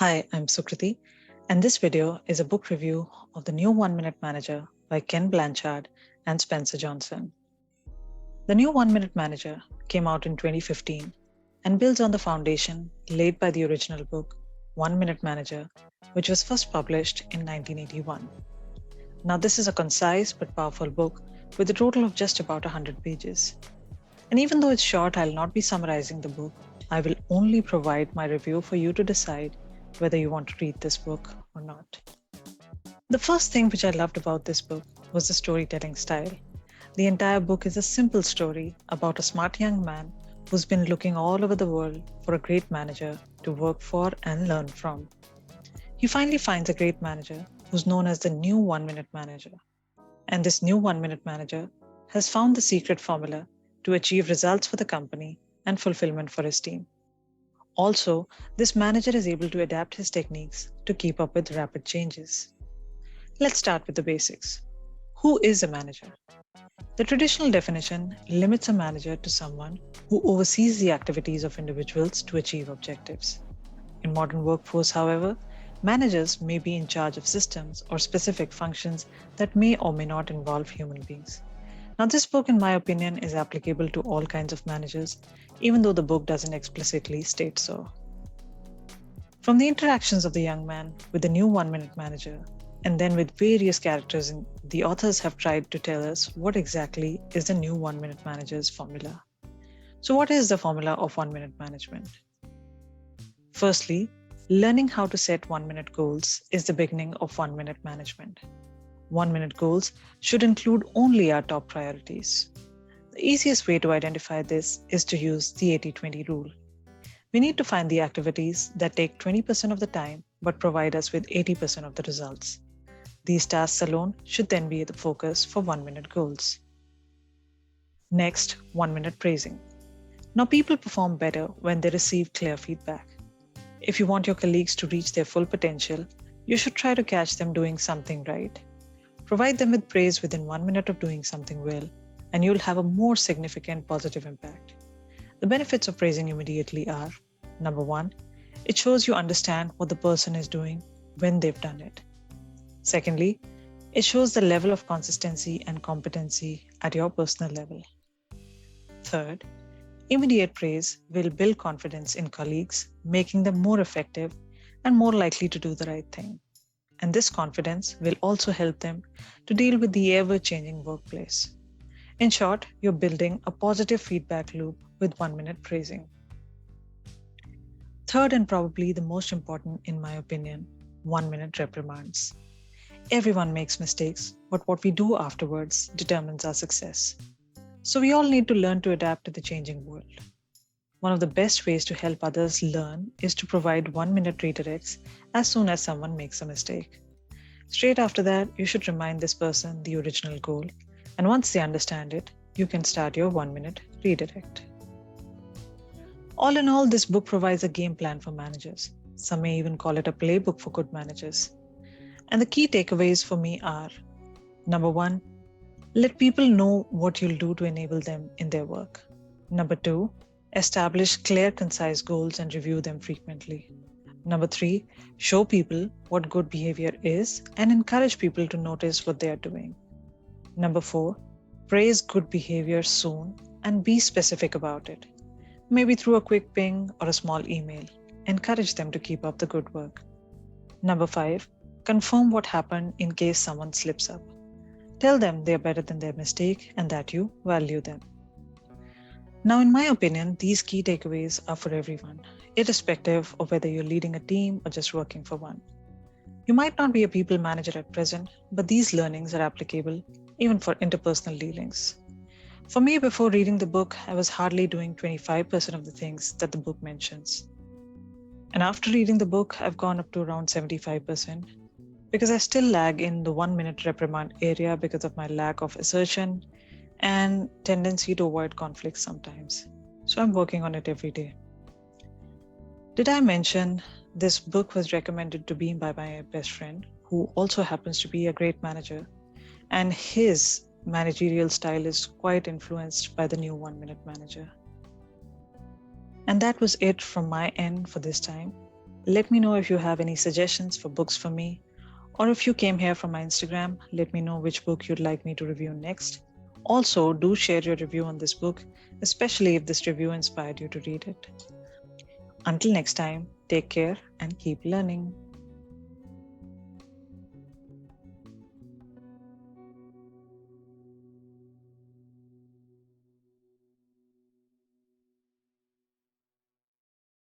Hi, I'm Sukriti, and this video is a book review of The New 1 Minute Manager by Ken Blanchard and Spencer Johnson. The New 1 Minute Manager came out in 2015 and builds on the foundation laid by the original book, 1 Minute Manager, which was first published in 1981. Now, this is a concise but powerful book with a total of just about 100 pages. And even though it's short, I'll not be summarizing the book. I will only provide my review for you to decide whether you want to read this book or not. The first thing which I loved about this book was the storytelling style. The entire book is a simple story about a smart young man who's been looking all over the world for a great manager to work for and learn from. He finally finds a great manager who's known as the new 1 Minute Manager. And this new 1 Minute Manager has found the secret formula to achieve results for the company and fulfillment for his team. Also, this manager is able to adapt his techniques to keep up with rapid changes. Let's start with the basics. Who is a manager? The traditional definition limits a manager to someone who oversees the activities of individuals to achieve objectives. In modern workforce, however, managers may be in charge of systems or specific functions that may or may not involve human beings. Now, this book, in my opinion, is applicable to all kinds of managers, even though the book doesn't explicitly state so. From the interactions of the young man with the new 1 Minute Manager, and then with various characters, the authors have tried to tell us what exactly is the new 1 Minute Manager's formula. So, what is the formula of 1 minute management? Firstly, learning how to set 1 minute goals is the beginning of 1 minute management. 1 minute goals should include only our top priorities. The easiest way to identify this is to use the 80-20 rule. We need to find the activities that take 20% of the time but provide us with 80% of the results. These tasks alone should then be the focus for 1 minute goals. Next, 1 minute praising. Now, people perform better when they receive clear feedback. If you want your colleagues to reach their full potential, you should try to catch them doing something right. Provide them with praise within 1 minute of doing something well, and you'll have a more significant positive impact. The benefits of praising immediately are: number one, it shows you understand what the person is doing when they've done it. Secondly, it shows the level of consistency and competency at your personal level. Third, immediate praise will build confidence in colleagues, making them more effective and more likely to do the right thing. And this confidence will also help them to deal with the ever-changing workplace. In short, you're building a positive feedback loop with 1 minute praising. Third, and probably the most important in my opinion, 1 minute reprimands. Everyone makes mistakes, but what we do afterwards determines our success. So we all need to learn to adapt to the changing world. One of the best ways to help others learn is to provide 1 minute redirects as soon as someone makes a mistake. Straight after that, you should remind this person the original goal, and once they understand it, you can start your 1 minute redirect. All in all, this book provides a game plan for managers. Some may even call it a playbook for good managers. And the key takeaways for me are: number one, let people know what you'll do to enable them in their work. Number two, establish clear, concise goals and review them frequently. Number three, show people what good behavior is and encourage people to notice what they are doing. Number four, praise good behavior soon and be specific about it. Maybe through a quick ping or a small email. Encourage them to keep up the good work. Number five, confirm what happened in case someone slips up. Tell them they are better than their mistake and that you value them. Now, in my opinion, these key takeaways are for everyone, irrespective of whether you're leading a team or just working for one. You might not be a people manager at present, but these learnings are applicable even for interpersonal dealings. For me, before reading the book, I was hardly doing 25% of the things that the book mentions. And after reading the book, I've gone up to around 75%, because I still lag in the 1 minute reprimand area because of my lack of assertion and tendency to avoid conflicts sometimes. So I'm working on it every day. Did I mention this book was recommended to me by my best friend, who also happens to be a great manager, and his managerial style is quite influenced by the new 1 minute manager. And that was it from my end for this time. Let me know if you have any suggestions for books for me, or if you came here from my Instagram, let me know which book you'd like me to review next. Also, do share your review on this book, especially if this review inspired you to read it. Until next time, take care and keep learning.